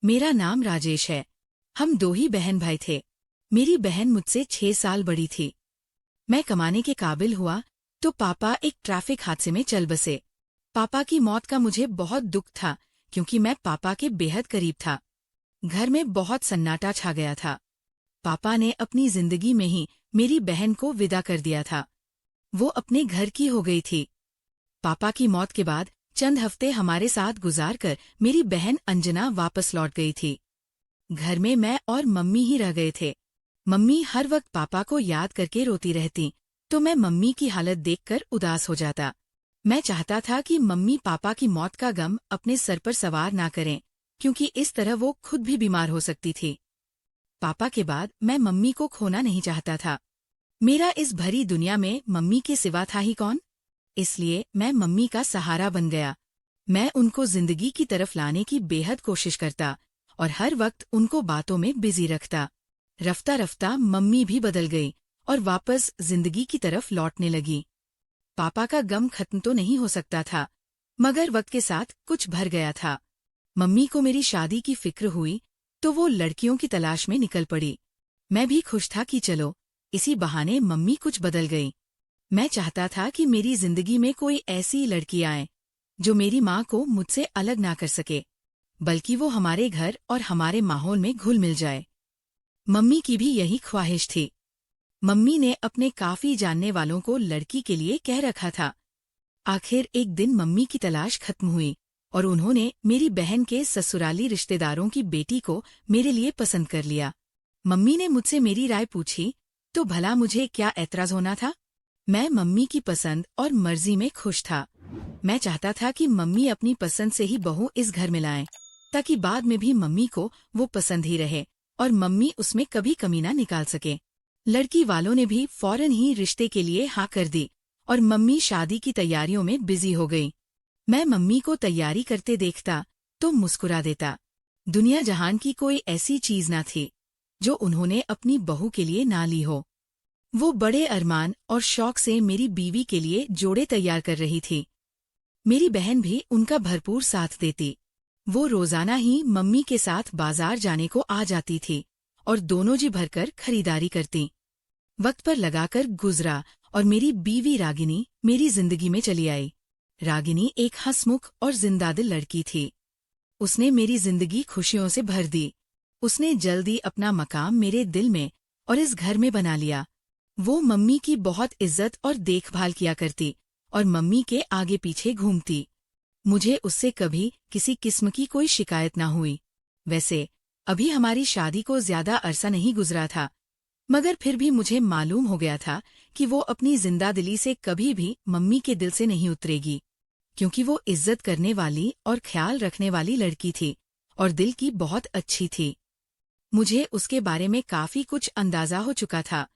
मेरा नाम राजेश है। हम दो ही बहन भाई थे। मेरी बहन मुझसे 6 साल बड़ी थी। मैं कमाने के काबिल हुआ तो पापा एक ट्रैफिक हादसे में चल बसे। पापा की मौत का मुझे बहुत दुख था क्योंकि मैं पापा के बेहद करीब था। घर में बहुत सन्नाटा छा गया था। पापा ने अपनी जिंदगी में ही मेरी बहन को विदा कर दिया था। वो अपने घर की हो गई थी। पापा की मौत के बाद चंद हफ्ते हमारे साथ गुजारकर मेरी बहन अंजना वापस लौट गई थी। घर में मैं और मम्मी ही रह गए थे। मम्मी हर वक्त पापा को याद करके रोती रहती, तो मैं मम्मी की हालत देखकर उदास हो जाता। मैं चाहता था कि मम्मी पापा की मौत का गम अपने सर पर सवार ना करें, क्योंकि इस तरह वो खुद भी बीमार हो सकती थी। पापा के बाद मैं मम्मी को खोना नहीं चाहता था। मेरा इस भरी दुनिया में मम्मी के सिवा था ही कौन? इसलिए मैं मम्मी का सहारा बन गया। मैं उनको जिंदगी की तरफ लाने की बेहद कोशिश करता और हर वक्त उनको बातों में बिजी रखता। रफ्ता रफ्ता मम्मी भी बदल गई और वापस जिंदगी की तरफ लौटने लगी। पापा का गम खत्म तो नहीं हो सकता था, मगर वक्त के साथ कुछ भर गया था। मम्मी को मेरी शादी की फिक्र हुई तो वो लड़कियों की तलाश में निकल पड़ी। मैं भी खुश था कि चलो, इसी बहाने मम्मी कुछ बदल गई। मैं चाहता था कि मेरी जिंदगी में कोई ऐसी लड़की आए जो मेरी माँ को मुझसे अलग ना कर सके, बल्कि वो हमारे घर और हमारे माहौल में घुल मिल जाए। मम्मी की भी यही ख्वाहिश थी। मम्मी ने अपने काफी जानने वालों को लड़की के लिए कह रखा था। आखिर एक दिन मम्मी की तलाश खत्म हुई और उन्होंने मेरी बहन के ससुराली रिश्तेदारों की बेटी को मेरे लिए पसंद कर लिया। मम्मी ने मुझसे मेरी राय पूछी तो भला मुझे क्या ऐतराज होना था। मैं मम्मी की पसंद और मर्जी में खुश था। मैं चाहता था कि मम्मी अपनी पसंद से ही बहू इस घर में लाएं, ताकि बाद में भी मम्मी को वो पसंद ही रहे और मम्मी उसमें कभी कमी ना निकाल सके। लड़की वालों ने भी फौरन ही रिश्ते के लिए हाँ कर दी और मम्मी शादी की तैयारियों में बिजी हो गई। मैं मम्मी को तैयारी करते देखता तो मुस्कुरा देता। दुनिया जहान की कोई ऐसी चीज ना थी जो उन्होंने अपनी बहू के लिए ना ली हो। वो बड़े अरमान और शौक से मेरी बीवी के लिए जोड़े तैयार कर रही थी। मेरी बहन भी उनका भरपूर साथ देती। वो रोजाना ही मम्मी के साथ बाजार जाने को आ जाती थी और दोनों जी भरकर खरीदारी करती। वक्त पर लगाकर गुजरा और मेरी बीवी रागिनी मेरी जिंदगी में चली आई। रागिनी एक हंसमुख और जिंदादिल लड़की थी। उसने मेरी जिंदगी खुशियों से भर दी। उसने जल्दी अपना मकाम मेरे दिल में और इस घर में बना लिया। वो मम्मी की बहुत इज्जत और देखभाल किया करती और मम्मी के आगे पीछे घूमती। मुझे उससे कभी किसी किस्म की कोई शिकायत ना हुई। वैसे अभी हमारी शादी को ज्यादा अरसा नहीं गुजरा था, मगर फिर भी मुझे मालूम हो गया था कि वो अपनी जिंदादिली से कभी भी मम्मी के दिल से नहीं उतरेगी, क्योंकि वो इज्जत करने वाली और ख्याल रखने वाली लड़की थी और दिल की बहुत अच्छी थी। मुझे उसके बारे में काफी कुछ अंदाजा हो चुका था।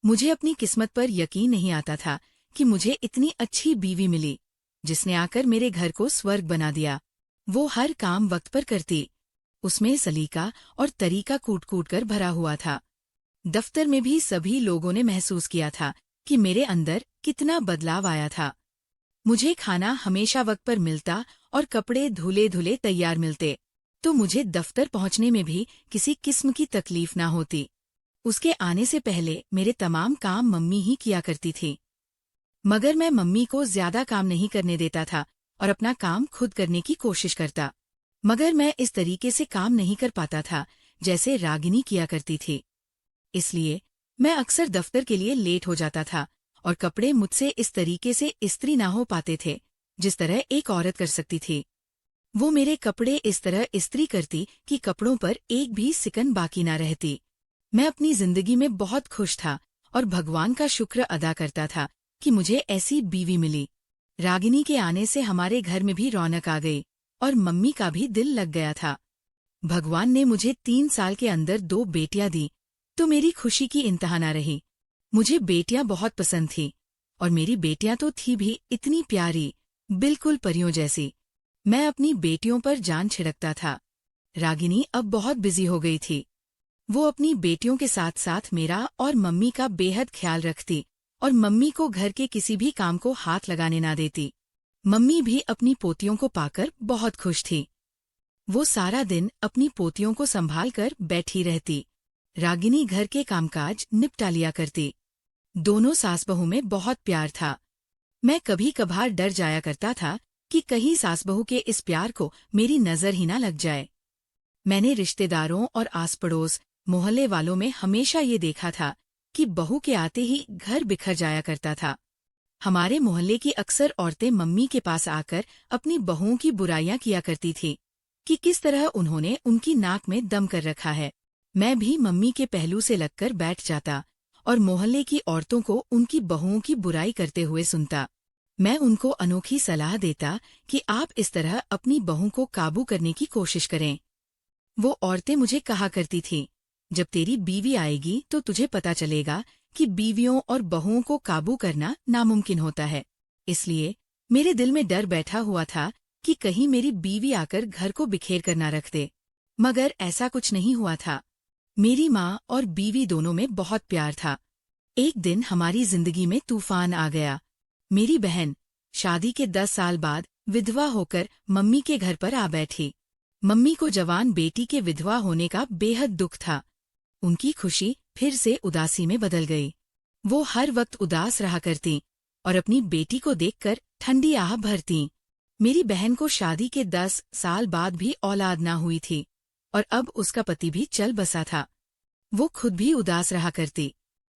मुझे अपनी किस्मत पर यकीन नहीं आता था कि मुझे इतनी अच्छी बीवी मिली, जिसने आकर मेरे घर को स्वर्ग बना दिया। वो हर काम वक्त पर करती। उसमें सलीका और तरीका कूट कूट कर भरा हुआ था। दफ्तर में भी सभी लोगों ने महसूस किया था कि मेरे अंदर कितना बदलाव आया था। मुझे खाना हमेशा वक्त पर मिलता और कपड़े धुले धुले तैयार मिलते, तो मुझे दफ्तर पहुंचने में भी किसी किस्म की तकलीफ ना होती। उसके आने से पहले मेरे तमाम काम मम्मी ही किया करती थी, मगर मैं मम्मी को ज्यादा काम नहीं करने देता था और अपना काम खुद करने की कोशिश करता। मगर मैं इस तरीके से काम नहीं कर पाता था जैसे रागिनी किया करती थी। इसलिए मैं अक्सर दफ्तर के लिए लेट हो जाता था और कपड़े मुझसे इस तरीके से इस्त्री ना हो पाते थे जिस तरह एक औरत कर सकती थी। वो मेरे कपड़े इस तरह इस्त्री करती कि कपड़ों पर एक भी सिकन बाकी ना रहती। मैं अपनी जिंदगी में बहुत खुश था और भगवान का शुक्र अदा करता था कि मुझे ऐसी बीवी मिली। रागिनी के आने से हमारे घर में भी रौनक आ गई और मम्मी का भी दिल लग गया था। भगवान ने मुझे 3 साल के अंदर 2 बेटियां दी, तो मेरी खुशी की इंतहा ना रही। मुझे बेटियां बहुत पसंद थी और मेरी बेटियां तो थी भी इतनी प्यारी, बिल्कुल परियों जैसी। मैं अपनी बेटियों पर जान छिड़कता था। रागिनी अब बहुत बिजी हो गई थी। वो अपनी बेटियों के साथ साथ मेरा और मम्मी का बेहद ख्याल रखती और मम्मी को घर के किसी भी काम को हाथ लगाने ना देती। मम्मी भी अपनी पोतियों को पाकर बहुत खुश थी। वो सारा दिन अपनी पोतियों को संभाल कर बैठी रहती। रागिनी घर के कामकाज निपटा लिया करती। दोनों सास बहू में बहुत प्यार था। मैं कभी कभार डर जाया करता था कि कहीं सास बहू के इस प्यार को मेरी नजर ही ना लग जाए। मैंने रिश्तेदारों और आस पड़ोस मोहल्ले वालों में हमेशा ये देखा था कि बहू के आते ही घर बिखर जाया करता था। हमारे मोहल्ले की अक्सर औरतें मम्मी के पास आकर अपनी बहुओं की बुराइयां किया करती थी कि किस तरह उन्होंने उनकी नाक में दम कर रखा है। मैं भी मम्मी के पहलू से लगकर बैठ जाता और मोहल्ले की औरतों को उनकी बहुओं की बुराई करते हुए सुनता। मैं उनको अनोखी सलाह देता कि आप इस तरह अपनी बहू को काबू करने की कोशिश करें। वो औरतें मुझे कहा करती थीं, जब तेरी बीवी आएगी तो तुझे पता चलेगा कि बीवियों और बहुओं को काबू करना नामुमकिन होता है। इसलिए मेरे दिल में डर बैठा हुआ था कि कहीं मेरी बीवी आकर घर को बिखेर कर ना रख दे। मगर ऐसा कुछ नहीं हुआ था। मेरी माँ और बीवी दोनों में बहुत प्यार था। एक दिन हमारी जिंदगी में तूफान आ गया। मेरी बहन शादी के 10 साल बाद विधवा होकर मम्मी के घर पर आ बैठी। मम्मी को जवान बेटी के विधवा होने का बेहद दुख था। उनकी खुशी फिर से उदासी में बदल गई। वो हर वक्त उदास रहा करती और अपनी बेटी को देखकर ठंडी आह भरती। मेरी बहन को शादी के 10 साल बाद भी औलाद ना हुई थी और अब उसका पति भी चल बसा था। वो खुद भी उदास रहा करती।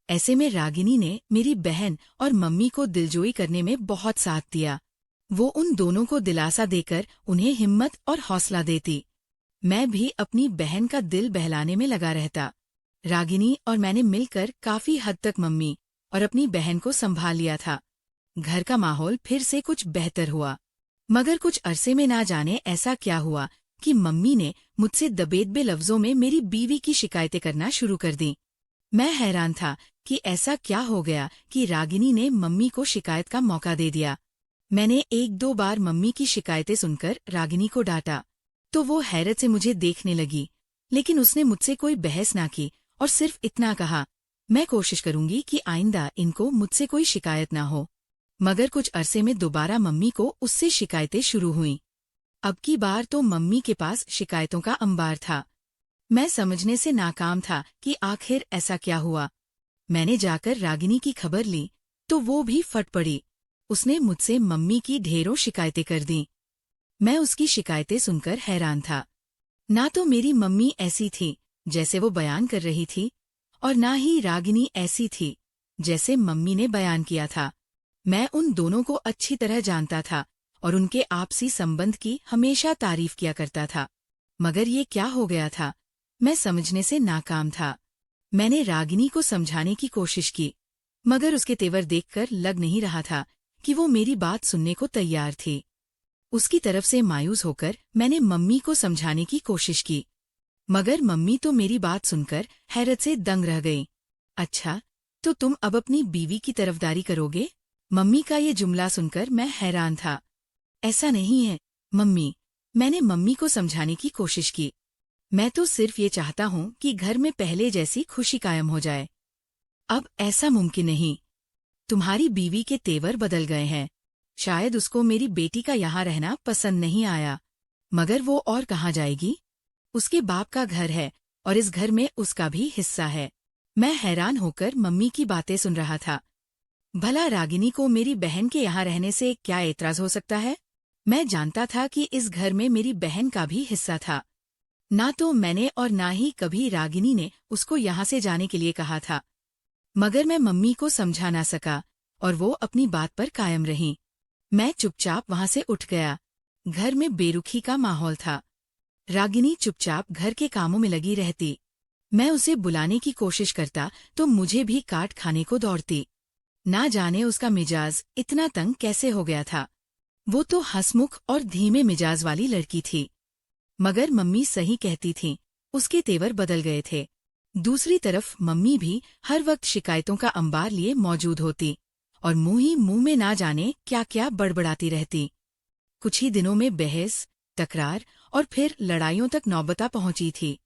ऐसे में रागिनी ने मेरी बहन और मम्मी को दिलजोई करने में बहुत साथ दिया। वो उन दोनों को दिलासा देकर उन्हें हिम्मत और हौसला देती। मैं भी अपनी बहन का दिल बहलाने में लगा रहता। रागिनी और मैंने मिलकर काफी हद तक मम्मी और अपनी बहन को संभाल लिया था। घर का माहौल फिर से कुछ बेहतर हुआ। मगर कुछ अरसे में ना जाने ऐसा क्या हुआ कि मम्मी ने मुझसे दबेदबे लफ्जों में मेरी बीवी की शिकायतें करना शुरू कर दी। मैं हैरान था कि ऐसा क्या हो गया कि रागिनी ने मम्मी को शिकायत का मौका दे दिया। मैंने 1-2 बार मम्मी की शिकायतें सुनकर रागिनी को डांटा तो वो हैरत से मुझे देखने लगी, लेकिन उसने मुझसे कोई बहस ना की और सिर्फ इतना कहा, मैं कोशिश करूंगी कि आइंदा इनको मुझसे कोई शिकायत ना हो। मगर कुछ अरसे में दोबारा मम्मी को उससे शिकायतें शुरू हुईं। अब की बार तो मम्मी के पास शिकायतों का अंबार था। मैं समझने से नाकाम था कि आखिर ऐसा क्या हुआ। मैंने जाकर रागिनी की खबर ली तो वो भी फट पड़ी। उसने मुझसे मम्मी की ढेरों शिकायतें कर दीं। मैं उसकी शिकायतें सुनकर हैरान था। ना तो मेरी मम्मी ऐसी थी जैसे वो बयान कर रही थी और ना ही रागिनी ऐसी थी जैसे मम्मी ने बयान किया था। मैं उन दोनों को अच्छी तरह जानता था और उनके आपसी संबंध की हमेशा तारीफ किया करता था। मगर ये क्या हो गया था, मैं समझने से नाकाम था। मैंने रागिनी को समझाने की कोशिश की, मगर उसके तेवर देखकर लग नहीं रहा था कि वो मेरी बात सुनने को तैयार थी। उसकी तरफ से मायूस होकर मैंने मम्मी को समझाने की कोशिश की, मगर मम्मी तो मेरी बात सुनकर हैरत से दंग रह गई। अच्छा, तो तुम अब अपनी बीवी की तरफदारी करोगे? मम्मी का ये जुमला सुनकर मैं हैरान था। ऐसा नहीं है मम्मी, मैंने मम्मी को समझाने की कोशिश की। मैं तो सिर्फ ये चाहता हूँ कि घर में पहले जैसी खुशी कायम हो जाए। अब ऐसा मुमकिन नहीं। तुम्हारी बीवी के तेवर बदल गए हैं। शायद उसको मेरी बेटी का यहाँ रहना पसंद नहीं आया, मगर वो और कहाँ जाएगी? उसके बाप का घर है और इस घर में उसका भी हिस्सा है। मैं हैरान होकर मम्मी की बातें सुन रहा था। भला रागिनी को मेरी बहन के यहाँ रहने से क्या एतराज हो सकता है? मैं जानता था कि इस घर में मेरी बहन का भी हिस्सा था। ना तो मैंने और ना ही कभी रागिनी ने उसको यहाँ से जाने के लिए कहा था। मगर मैं मम्मी को समझा ना सका और वो अपनी बात पर कायम रही। मैं चुपचाप वहाँ से उठ गया। घर में बेरुखी का माहौल था। रागिनी चुपचाप घर के कामों में लगी रहती। मैं उसे बुलाने की कोशिश करता तो मुझे भी काट खाने को दौड़ती। ना जाने उसका मिजाज इतना तंग कैसे हो गया था। वो तो हंसमुख और धीमे मिजाज वाली लड़की थी। मगर मम्मी सही कहती थीं, उसके तेवर बदल गए थे। दूसरी तरफ मम्मी भी हर वक्त शिकायतों का अंबार लिए मौजूद होती और मुंह ही मुंह में ना जाने क्या क्या बड़बड़ाती रहती। कुछ ही दिनों में बहस, तकरार और फिर लड़ाइयों तक नौबता पहुंची थी।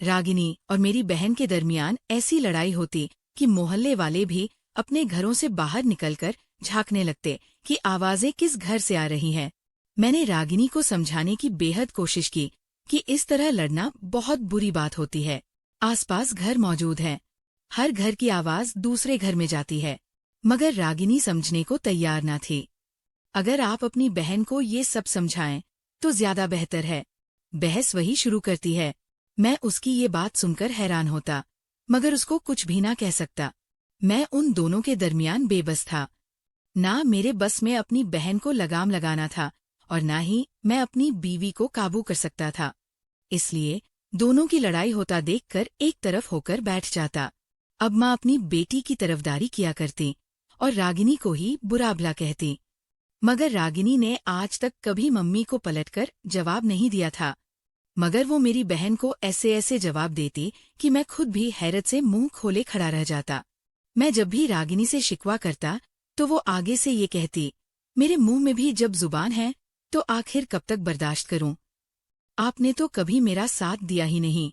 रागिनी और मेरी बहन के दरमियान ऐसी लड़ाई होती कि मोहल्ले वाले भी अपने घरों से बाहर निकलकर झांकने लगते कि आवाजें किस घर से आ रही हैं। मैंने रागिनी को समझाने की बेहद कोशिश की, कि इस तरह लड़ना बहुत बुरी बात होती है। आसपास घर मौजूद हैं, हर घर की आवाज दूसरे घर में जाती है, मगर रागिनी समझने को तैयार न थी। अगर आप अपनी बहन को ये सब समझाएं तो ज्यादा बेहतर है। बहस वही शुरू करती है। मैं उसकी ये बात सुनकर हैरान होता, मगर उसको कुछ भी ना कह सकता। मैं उन दोनों के दरमियान बेबस था। ना मेरे बस में अपनी बहन को लगाम लगाना था और ना ही मैं अपनी बीवी को काबू कर सकता था। इसलिए दोनों की लड़ाई होता देखकर एक तरफ होकर बैठ जाता। अब माँ अपनी बेटी की तरफदारी किया करती और रागिनी को ही बुरा भला कहती, मगर रागिनी ने आज तक कभी मम्मी को पलटकर जवाब नहीं दिया था। मगर वो मेरी बहन को ऐसे ऐसे जवाब देती कि मैं खुद भी हैरत से मुंह खोले खड़ा रह जाता। मैं जब भी रागिनी से शिकवा करता तो वो आगे से ये कहती, मेरे मुंह में भी जब जुबान है तो आखिर कब तक बर्दाश्त करूं? आपने तो कभी मेरा साथ दिया ही नहीं।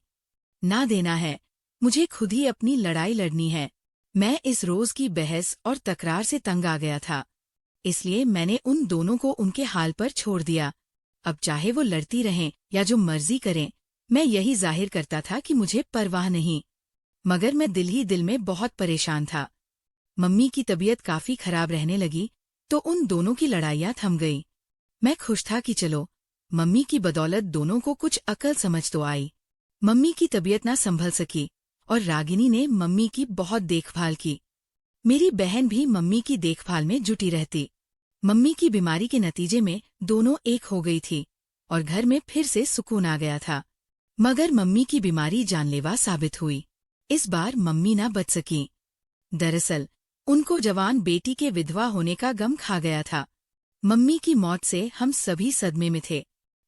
ना देना है, मुझे खुद ही अपनी लड़ाई लड़नी है। मैं इस रोज की बहस और तकरार से तंग आ गया था, इसलिए मैंने उन दोनों को उनके हाल पर छोड़ दिया। अब चाहे वो लड़ती रहें या जो मर्जी करें, मैं यही जाहिर करता था कि मुझे परवाह नहीं। मगर मैं दिल ही दिल में बहुत परेशान था। मम्मी की तबीयत काफी खराब रहने लगी तो उन दोनों की लड़ाइयाँ थम गई। मैं खुश था कि चलो, मम्मी की बदौलत दोनों को कुछ अकल समझ तो आई। मम्मी की तबीयत ना संभल सकी और रागिनी ने मम्मी की बहुत देखभाल की। मेरी बहन भी मम्मी की देखभाल में जुटी रहती। मम्मी की बीमारी के नतीजे में दोनों एक हो गई थी और घर में फिर से सुकून आ गया था। मगर मम्मी की बीमारी जानलेवा साबित हुई। इस बार मम्मी ना बच सकी। दरअसल उनको जवान बेटी के विधवा होने का गम खा गया था। मम्मी की मौत से हम सभी सदमे में थे।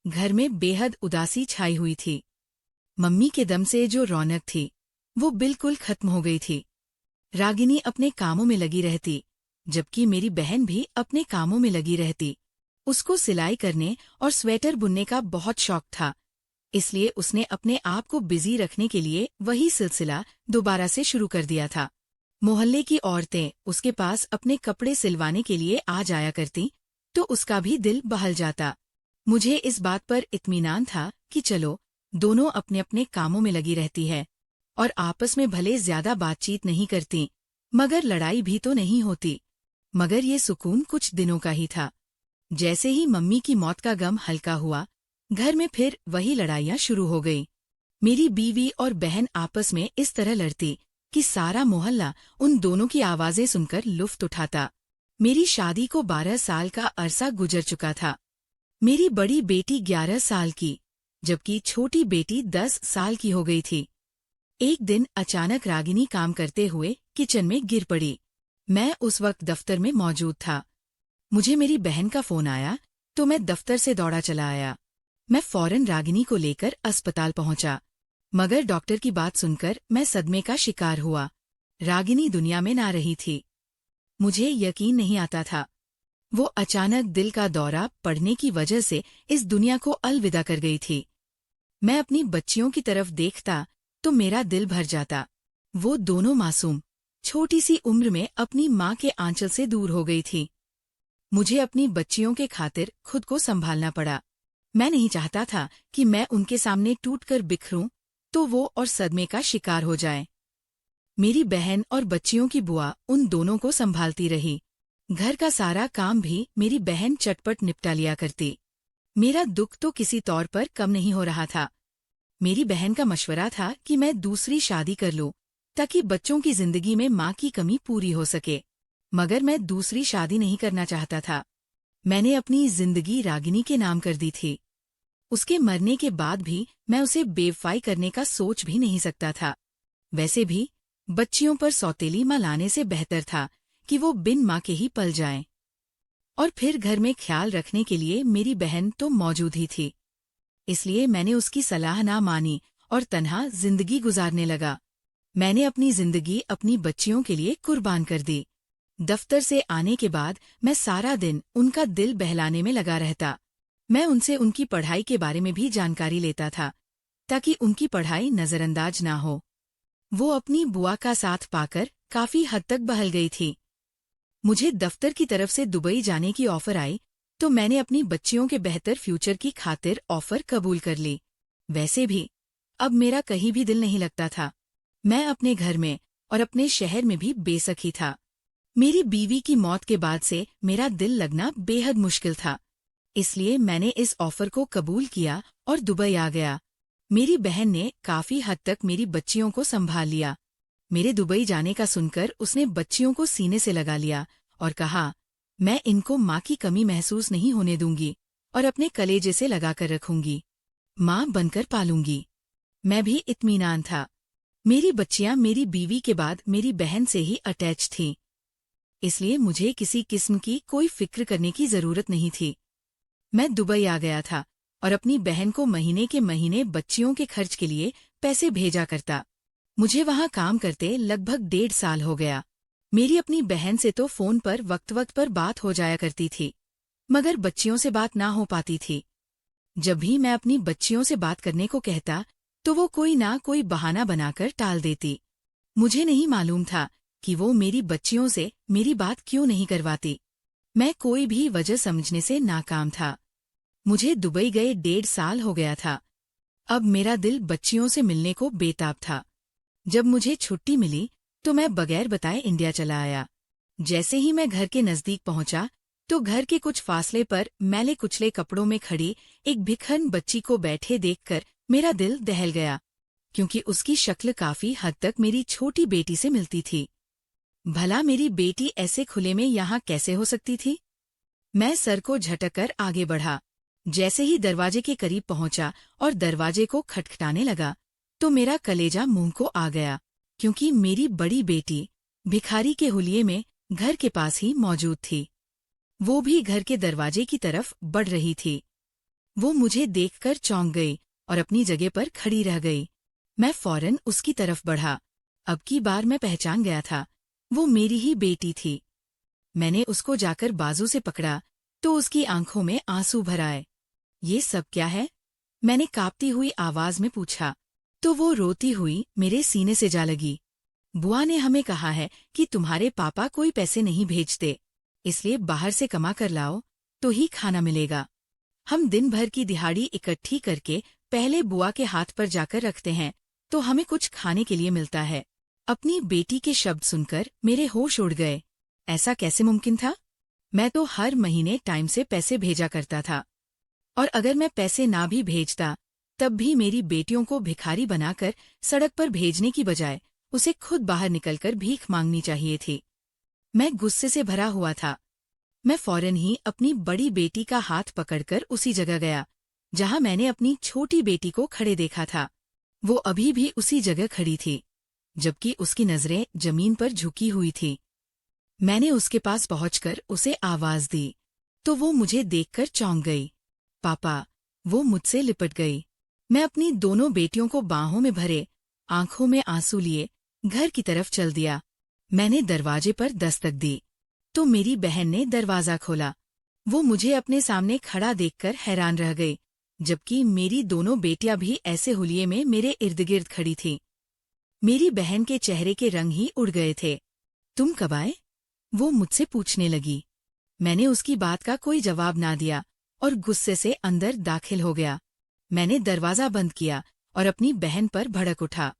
घर में बेहद उदासी छाई हुई थी। मम्मी के दम से जो रौनक थी वो बिल्कुल खत्म हो गई थी। रागिनी अपने कामों में लगी रहती, जबकि मेरी बहन भी अपने कामों में लगी रहती। उसको सिलाई करने और स्वेटर बुनने का बहुत शौक था, इसलिए उसने अपने आप को बिजी रखने के लिए वही सिलसिला दोबारा से शुरू कर दिया था। मोहल्ले की औरतें उसके पास अपने कपड़े सिलवाने के लिए आ जाया करती तो उसका भी दिल बहल जाता। मुझे इस बात पर इत्मीनान था कि चलो, दोनों अपने अपने कामों में लगी रहती है और आपस में भले ज्यादा बातचीत नहीं करती, मगर लड़ाई भी तो नहीं होती। मगर ये सुकून कुछ दिनों का ही था। जैसे ही मम्मी की मौत का गम हल्का हुआ, घर में फिर वही लड़ाइयाँ शुरू हो गई। मेरी बीवी और बहन आपस में इस तरह लड़ती कि सारा मोहल्ला उन दोनों की आवाजें सुनकर लुफ्त उठाता। मेरी शादी को 12 साल का अरसा गुजर चुका था। मेरी बड़ी बेटी 11 साल की, जबकि छोटी बेटी 10 साल की हो गई थी। एक दिन अचानक रागिनी काम करते हुए किचन में गिर पड़ी। मैं उस वक्त दफ्तर में मौजूद था। मुझे मेरी बहन का फोन आया तो मैं दफ्तर से दौड़ा चला आया। मैं फौरन रागिनी को लेकर अस्पताल पहुंचा, मगर डॉक्टर की बात सुनकर मैं सदमे का शिकार हुआ। रागिनी दुनिया में ना रही थी। मुझे यकीन नहीं आता था। वो अचानक दिल का दौरा पड़ने की वजह से इस दुनिया को अलविदा कर गई थी। मैं अपनी बच्चियों की तरफ देखता तो मेरा दिल भर जाता। वो दोनों मासूम, छोटी सी उम्र में अपनी माँ के आंचल से दूर हो गई थी। मुझे अपनी बच्चियों के खातिर खुद को संभालना पड़ा। मैं नहीं चाहता था कि मैं उनके सामने टूटकर बिखरूं तो वो और सदमे का शिकार हो जाए। मेरी बहन और बच्चियों की बुआ उन दोनों को संभालती रही। घर का सारा काम भी मेरी बहन चटपट निपटा लिया करती। मेरा दुख तो किसी तौर पर कम नहीं हो रहा था। मेरी बहन का मशवरा था कि मैं दूसरी शादी कर लूं ताकि बच्चों की जिंदगी में माँ की कमी पूरी हो सके, मगर मैं दूसरी शादी नहीं करना चाहता था। मैंने अपनी जिंदगी रागिनी के नाम कर दी थी। उसके मरने के बाद भी मैं उसे बेवफाई करने का सोच भी नहीं सकता था। वैसे भी बच्चियों पर सौतेली माँ लाने से बेहतर था कि वो बिन माँ के ही पल जाएं। और फिर घर में ख्याल रखने के लिए मेरी बहन तो मौजूद ही थी। इसलिए मैंने उसकी सलाह ना मानी और तन्हा जिंदगी गुजारने लगा। मैंने अपनी जिंदगी अपनी बच्चियों के लिए कुर्बान कर दी। दफ्तर से आने के बाद मैं सारा दिन उनका दिल बहलाने में लगा रहता। मैं उनसे उनकी पढ़ाई के बारे में भी जानकारी लेता था ताकि उनकी पढ़ाई नजरअंदाज ना हो। वो अपनी बुआ का साथ पाकर काफी हद तक बहल गई थी। मुझे दफ्तर की तरफ से दुबई जाने की ऑफर आई तो मैंने अपनी बच्चियों के बेहतर फ्यूचर की खातिर ऑफर कबूल कर ली। वैसे भी अब मेरा कहीं भी दिल नहीं लगता था। मैं अपने घर में और अपने शहर में भी बेसखी था। मेरी बीवी की मौत के बाद से मेरा दिल लगना बेहद मुश्किल था। इसलिए मैंने इस ऑफर को कबूल किया और दुबई आ गया। मेरी बहन ने काफी हद तक मेरी बच्चियों को संभाल लिया। मेरे दुबई जाने का सुनकर उसने बच्चियों को सीने से लगा लिया और कहा, मैं इनको माँ की कमी महसूस नहीं होने दूंगी और अपने कलेजे से लगाकर रखूंगी। माँ बनकर पालूंगी। मैं भी इत्मीनान था। मेरी बच्चियां मेरी बीवी के बाद मेरी बहन से ही अटैच थीं। इसलिए मुझे किसी किस्म की कोई फिक्र करने की जरूरत नहीं थी। मैं दुबई आ गया था और अपनी बहन को महीने के महीने बच्चियों के खर्च के लिए पैसे भेजा करता। मुझे वहां काम करते लगभग 1.5 साल हो गया। मेरी अपनी बहन से तो फोन पर वक्त वक्त पर बात हो जाया करती थी, मगर बच्चियों से बात ना हो पाती थी। जब भी मैं अपनी बच्चियों से बात करने को कहता तो वो कोई ना कोई बहाना बनाकर टाल देती। मुझे नहीं मालूम था कि वो मेरी बच्चियों से मेरी बात क्यों नहीं करवाती। मैं कोई भी वजह समझने से नाकाम था। मुझे दुबई गए 1.5 साल हो गया था। अब मेरा दिल बच्चियों से मिलने को बेताब था। जब मुझे छुट्टी मिली तो मैं बगैर बताए इंडिया चला आया। जैसे ही मैं घर के नजदीक पहुंचा तो घर के कुछ फासले पर मैले कुचले कपड़ों में खड़ी एक भिखन बच्ची को बैठे देखकर मेरा दिल दहल गया, क्योंकि उसकी शक्ल काफी हद तक मेरी छोटी बेटी से मिलती थी। भला मेरी बेटी ऐसे खुले में यहाँ कैसे हो सकती थी? मैं सर को झटककर आगे बढ़ा। जैसे ही दरवाजे के करीब पहुंचा और दरवाजे को खटखटाने लगा तो मेरा कलेजा मुंह को आ गया, क्योंकि मेरी बड़ी बेटी भिखारी के हुलिये में घर के पास ही मौजूद थी। वो भी घर के दरवाजे की तरफ बढ़ रही थी। वो मुझे देखकर चौंक गई और अपनी जगह पर खड़ी रह गई। मैं फौरन उसकी तरफ बढ़ा। अब की बार मैं पहचान गया था, वो मेरी ही बेटी थी। मैंने उसको जाकर बाजू से पकड़ा तो उसकी आंखों में आंसू भर आए। ये सब क्या है? मैंने कांपती हुई आवाज में पूछा, तो वो रोती हुई मेरे सीने से जा लगी। बुआ ने हमें कहा है कि तुम्हारे पापा कोई पैसे नहीं भेजते, इसलिए बाहर से कमा कर लाओ तो ही खाना मिलेगा। हम दिन भर की दिहाड़ी इकट्ठी करके पहले बुआ के हाथ पर जाकर रखते हैं तो हमें कुछ खाने के लिए मिलता है। अपनी बेटी के शब्द सुनकर मेरे होश उड़ गए। ऐसा कैसे मुमकिन था? मैं तो हर महीने टाइम से पैसे भेजा करता था, और अगर मैं पैसे ना भी भेजता तब भी मेरी बेटियों को भिखारी बनाकर सड़क पर भेजने की बजाय उसे खुद बाहर निकलकर भीख मांगनी चाहिए थी। मैं गुस्से से भरा हुआ था। मैं फौरन ही अपनी बड़ी बेटी का हाथ पकड़कर उसी जगह गया जहां मैंने अपनी छोटी बेटी को खड़े देखा था। वो अभी भी उसी जगह खड़ी थी, जबकि उसकी नजरें जमीन पर झुकी हुई थी। मैंने उसके पास पहुंचकर उसे आवाज दी तो वो मुझे देखकर चौंक गई। पापा, वो मुझसे लिपट गई। मैं अपनी दोनों बेटियों को बाहों में भरे, आंखों में आंसू लिए घर की तरफ चल दिया। मैंने दरवाजे पर दस्तक दी तो मेरी बहन ने दरवाजा खोला। वो मुझे अपने सामने खड़ा देखकर हैरान रह गई, जबकि मेरी दोनों बेटियां भी ऐसे हुलिये में मेरे इर्द गिर्द खड़ी थीं। मेरी बहन के चेहरे के रंग ही उड़ गए थे। तुम कब आए? वो मुझसे पूछने लगी। मैंने उसकी बात का कोई जवाब ना दिया और गुस्से से अंदर दाखिल हो गया। मैंने दरवाजा बंद किया और अपनी बहन पर भड़क उठा।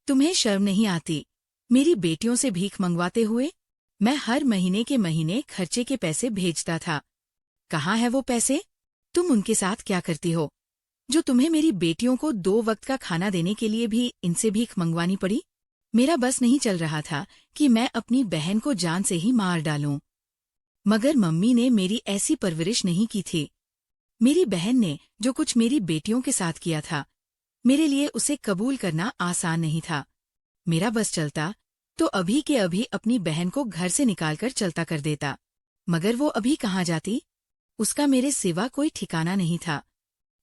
तुम्हें शर्म नहीं आती मेरी बेटियों से भीख मंगवाते हुए? मैं हर महीने के महीने खर्चे के पैसे भेजता था। कहाँ है वो पैसे? तुम उनके साथ क्या करती हो जो तुम्हें मेरी बेटियों को 2 वक्त का खाना देने के लिए भी इनसे भीख मंगवानी पड़ी? मेरा बस नहीं चल रहा था कि मैं अपनी बहन को जान से ही मार डालूं, मगर मम्मी ने मेरी ऐसी परवरिश नहीं की थी। मेरी बहन ने जो कुछ मेरी बेटियों के साथ किया था, मेरे लिए उसे कबूल करना आसान नहीं था। मेरा बस चलता तो अभी के अभी अपनी बहन को घर से निकालकर चलता कर देता, मगर वो अभी कहाँ जाती? उसका मेरे सिवा कोई ठिकाना नहीं था।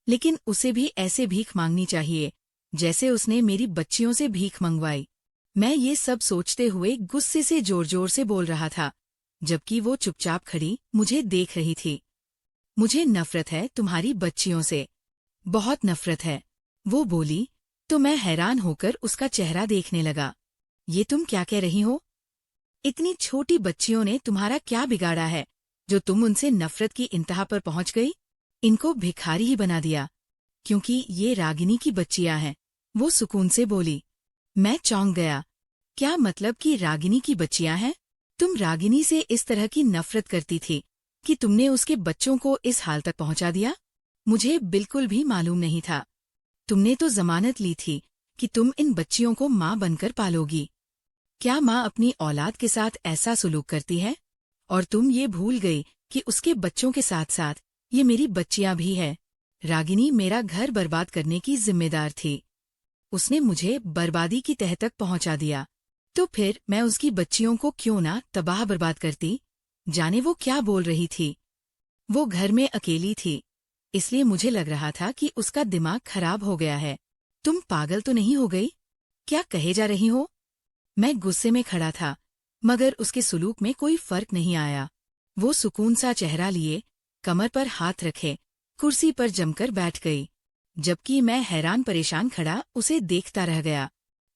लेकिन उसे भी ऐसे भीख मांगनी चाहिए जैसे उसने मेरी बच्चियों से भीख मंगवाई। मैं ये सब सोचते हुए गुस्से से जोर जोर से बोल रहा था, जबकि वो चुपचाप खड़ी मुझे देख रही थी। मुझे नफरत है तुम्हारी बच्चियों से, बहुत नफरत है, वो बोली तो मैं हैरान होकर उसका चेहरा देखने लगा। ये तुम क्या कह रही हो? इतनी छोटी बच्चियों ने तुम्हारा क्या बिगाड़ा है जो तुम उनसे नफरत की इंतहा पर पहुंच गई? इनको भिखारी ही बना दिया। क्योंकि ये रागिनी की बच्चियां हैं, वो सुकून से बोली। मैं चौंक गया। क्या मतलब कि रागिनी की बच्चियां हैं? तुम रागिनी से इस तरह की नफरत करती थी कि तुमने उसके बच्चों को इस हाल तक पहुंचा दिया? मुझे बिल्कुल भी मालूम नहीं था। तुमने तो जमानत ली थी कि तुम इन बच्चियों को माँ बनकर पालोगी। क्या माँ अपनी औलाद के साथ ऐसा सुलूक करती है? और तुम ये भूल गई कि उसके बच्चों के साथ साथ ये मेरी बच्चियां भी है। रागिनी मेरा घर बर्बाद करने की जिम्मेदार थी। उसने मुझे बर्बादी की तह तक पहुंचा दिया। तो फिर मैं उसकी बच्चियों को क्यों ना तबाह बर्बाद करती? जाने वो क्या बोल रही थी। वो घर में अकेली थी, इसलिए मुझे लग रहा था कि उसका दिमाग खराब हो गया है। तुम पागल तो नहीं हो गई? क्या कहे जा रही हो? मैं गुस्से में खड़ा था, मगर उसके सुलूक में कोई फर्क नहीं आया। वो सुकून सा चेहरा लिए, कमर पर हाथ रखे, कुर्सी पर जमकर बैठ गई, जबकि मैं हैरान परेशान खड़ा उसे देखता रह गया।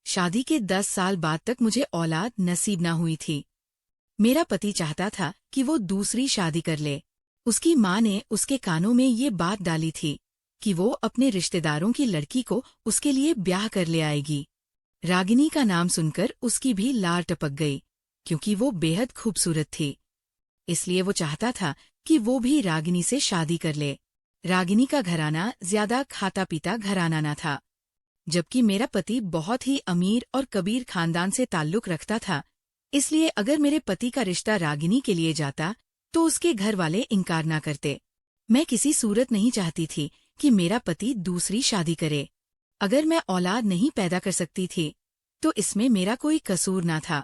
शादी के 10 साल बाद तक मुझे औलाद नसीब न हुई थी। मेरा पति चाहता था कि वो दूसरी शादी कर ले। उसकी माँ ने उसके कानों में ये बात डाली थी कि वो अपने रिश्तेदारों की लड़की को उसके लिए ब्याह कर ले आएगी। रागिनी का नाम सुनकर उसकी भी लार टपक गई, क्योंकि वो बेहद खूबसूरत थी। इसलिए वो चाहता था कि वो भी रागिनी से शादी कर ले। रागिनी का घराना ज्यादा खाता पीता घराना न था, जबकि मेरा पति बहुत ही अमीर और कबीर खानदान से ताल्लुक रखता था। इसलिए अगर मेरे पति का रिश्ता रागिनी के लिए जाता तो उसके घर वाले इनकार ना करते। मैं किसी सूरत नहीं चाहती थी कि मेरा पति दूसरी शादी करे। अगर मैं औलाद नहीं पैदा कर सकती थी तो इसमें मेरा कोई कसूर ना था।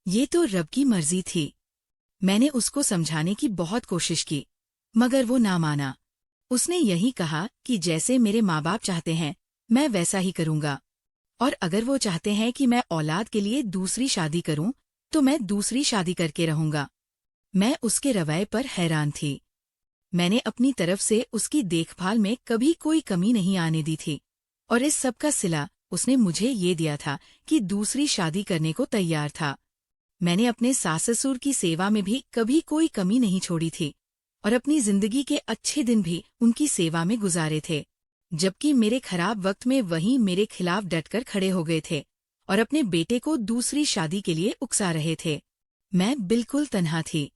ये तो रब की मर्जी थी। मैंने उसको समझाने की बहुत कोशिश की, मगर वो ना माना। उसने यही कहा कि जैसे मेरे माँ बाप चाहते हैं मैं वैसा ही करूँगा, और अगर वो चाहते हैं कि मैं औलाद के लिए दूसरी शादी करूँ तो मैं दूसरी शादी करके रहूँगा। मैं उसके रवैये पर हैरान थी। मैंने अपनी तरफ से उसकी देखभाल में कभी कोई कमी नहीं आने दी थी, और इस सब का सिला उसने मुझे ये दिया था कि दूसरी शादी करने को तैयार था। मैंने अपने सास ससुर की सेवा में भी कभी कोई कमी नहीं छोड़ी थी, और अपनी जिंदगी के अच्छे दिन भी उनकी सेवा में गुजारे थे, जबकि मेरे खराब वक्त में वही मेरे खिलाफ डटकर खड़े हो गए थे और अपने बेटे को दूसरी शादी के लिए उकसा रहे थे। मैं बिल्कुल तन्हा थी।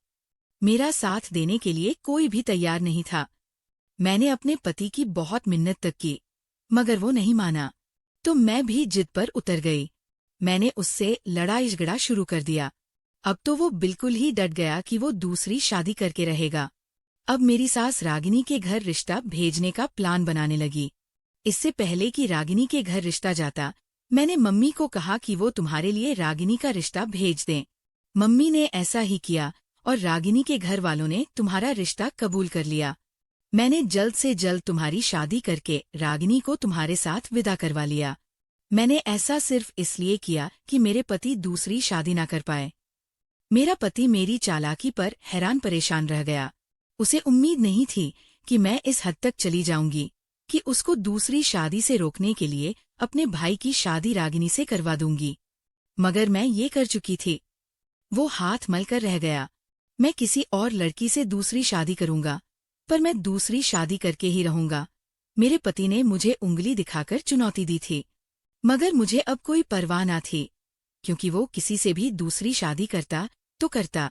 मेरा साथ देने के लिए कोई भी तैयार नहीं था। मैंने अपने पति की बहुत मिन्नत तक की, मगर वो नहीं माना, तो मैं भी जिद पर उतर गई। मैंने उससे लड़ाई झगड़ा शुरू कर दिया। अब तो वो बिल्कुल ही डट गया कि वो दूसरी शादी करके रहेगा। अब मेरी सास रागिनी के घर रिश्ता भेजने का प्लान बनाने लगी। इससे पहले कि रागिनी के घर रिश्ता जाता, मैंने मम्मी को कहा कि वो तुम्हारे लिए रागिनी का रिश्ता भेज दें। मम्मी ने ऐसा ही किया और रागिनी के घर वालों ने तुम्हारा रिश्ता कबूल कर लिया। मैंने जल्द से जल्द तुम्हारी शादी करके रागिनी को तुम्हारे साथ विदा करवा लिया। मैंने ऐसा सिर्फ इसलिए किया कि मेरे पति दूसरी शादी ना कर पाए। मेरा पति मेरी चालाकी पर हैरान परेशान रह गया। उसे उम्मीद नहीं थी कि मैं इस हद तक चली जाऊंगी कि उसको दूसरी शादी से रोकने के लिए अपने भाई की शादी रागिनी से करवा दूंगी, मगर मैं ये कर चुकी थी। वो हाथ मलकर रह गया। मैं किसी और लड़की से दूसरी शादी करूंगा, पर मैं दूसरी शादी करके ही रहूंगा। मेरे पति ने मुझे उंगली दिखाकर चुनौती दी थी, मगर मुझे अब कोई परवाह ना थी, क्योंकि वो किसी से भी दूसरी शादी करता तो करता,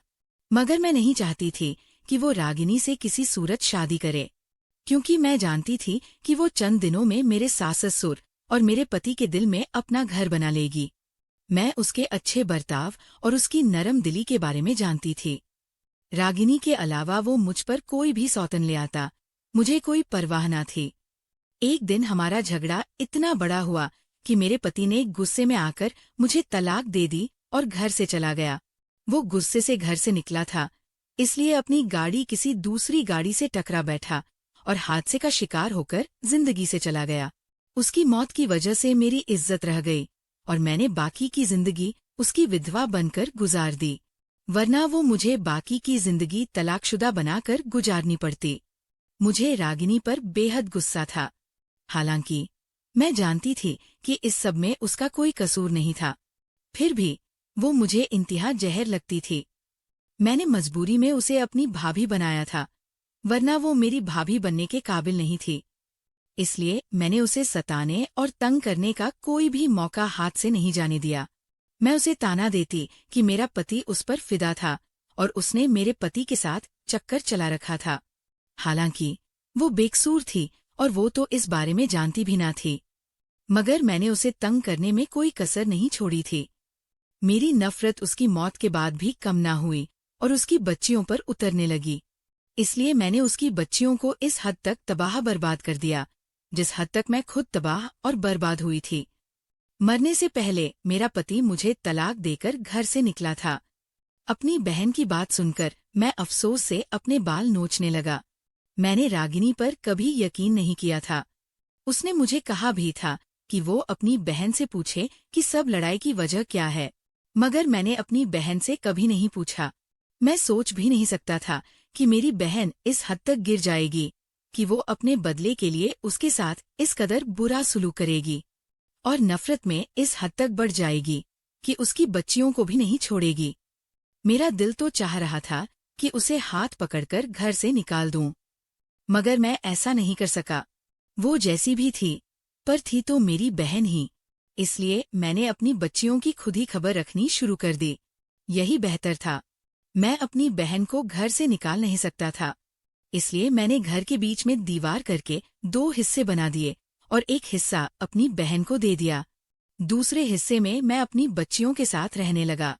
मगर मैं नहीं चाहती थी कि वो रागिनी से किसी सूरत शादी करे, क्योंकि मैं जानती थी कि वो चंद दिनों में मेरे सास ससुर और मेरे पति के दिल में अपना घर बना लेगी। मैं उसके अच्छे बर्ताव और उसकी नरम दिली के बारे में जानती थी। रागिनी के अलावा वो मुझ पर कोई भी सौतन ले आता, मुझे कोई परवाह न थी। एक दिन हमारा झगड़ा इतना बड़ा हुआ कि मेरे पति ने गुस्से में आकर मुझे तलाक दे दी और घर से चला गया। वो गुस्से से घर से निकला था, इसलिए अपनी गाड़ी किसी दूसरी गाड़ी से टकरा बैठा और हादसे का शिकार होकर जिंदगी से चला गया। उसकी मौत की वजह से मेरी इज्जत रह गई और मैंने बाकी की जिंदगी उसकी विधवा बनकर गुजार दी, वरना वो मुझे बाकी की जिंदगी तलाकशुदा बनाकर गुजारनी पड़ती। मुझे रागिनी पर बेहद गुस्सा था, हालांकि मैं जानती थी कि इस सब में उसका कोई कसूर नहीं था। फिर भी वो मुझे इंतहा जहर लगती थी। मैंने मजबूरी में उसे अपनी भाभी बनाया था, वरना वो मेरी भाभी बनने के काबिल नहीं थी। इसलिए मैंने उसे सताने और तंग करने का कोई भी मौका हाथ से नहीं जाने दिया। मैं उसे ताना देती कि मेरा पति उस पर फिदा था और उसने मेरे पति के साथ चक्कर चला रखा था। हालांकि वो बेकसूर थी और वो तो इस बारे में जानती भी ना थी, मगर मैंने उसे तंग करने में कोई कसर नहीं छोड़ी थी। मेरी नफरत उसकी मौत के बाद भी कम ना हुई और उसकी बच्चियों पर उतरने लगी। इसलिए मैंने उसकी बच्चियों को इस हद तक तबाह बर्बाद कर दिया जिस हद तक मैं खुद तबाह और बर्बाद हुई थी। मरने से पहले मेरा पति मुझे तलाक देकर घर से निकला था। अपनी बहन की बात सुनकर मैं अफसोस से अपने बाल नोचने लगा। मैंने रागिनी पर कभी यकीन नहीं किया था। उसने मुझे कहा भी था कि वो अपनी बहन से पूछे कि सब लड़ाई की वजह क्या है, मगर मैंने अपनी बहन से कभी नहीं पूछा। मैं सोच भी नहीं सकता था कि मेरी बहन इस हद तक गिर जाएगी कि वो अपने बदले के लिए उसके साथ इस कदर बुरा सलूक करेगी और नफरत में इस हद तक बढ़ जाएगी कि उसकी बच्चियों को भी नहीं छोड़ेगी। मेरा दिल तो चाह रहा था कि उसे हाथ पकड़कर घर से निकाल दूं, मगर मैं ऐसा नहीं कर सका। वो जैसी भी थी, पर थी तो मेरी बहन ही। इसलिए मैंने अपनी बच्चियों की खुद ही खबर रखनी शुरू कर दी। यही बेहतर था। मैं अपनी बहन को घर से निकाल नहीं सकता था, इसलिए मैंने घर के बीच में दीवार करके 2 हिस्से बना दिए और एक हिस्सा अपनी बहन को दे दिया। दूसरे हिस्से में मैं अपनी बच्चियों के साथ रहने लगा।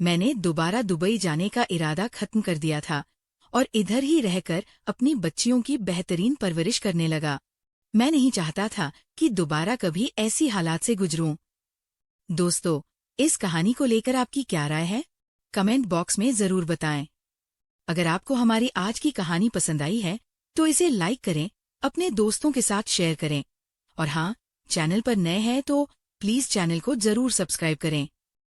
मैंने दोबारा दुबई जाने का इरादा खत्म कर दिया था और इधर ही रहकर अपनी बच्चियों की बेहतरीन परवरिश करने लगा। मैं नहीं चाहता था कि दोबारा कभी ऐसी हालात से गुजरूं। दोस्तों, इस कहानी को लेकर आपकी क्या राय है? कमेंट बॉक्स में जरूर बताएं। अगर आपको हमारी आज की कहानी पसंद आई है तो इसे लाइक करें, अपने दोस्तों के साथ शेयर करें और हाँ, चैनल पर नए हैं तो प्लीज चैनल को जरूर सब्सक्राइब करें।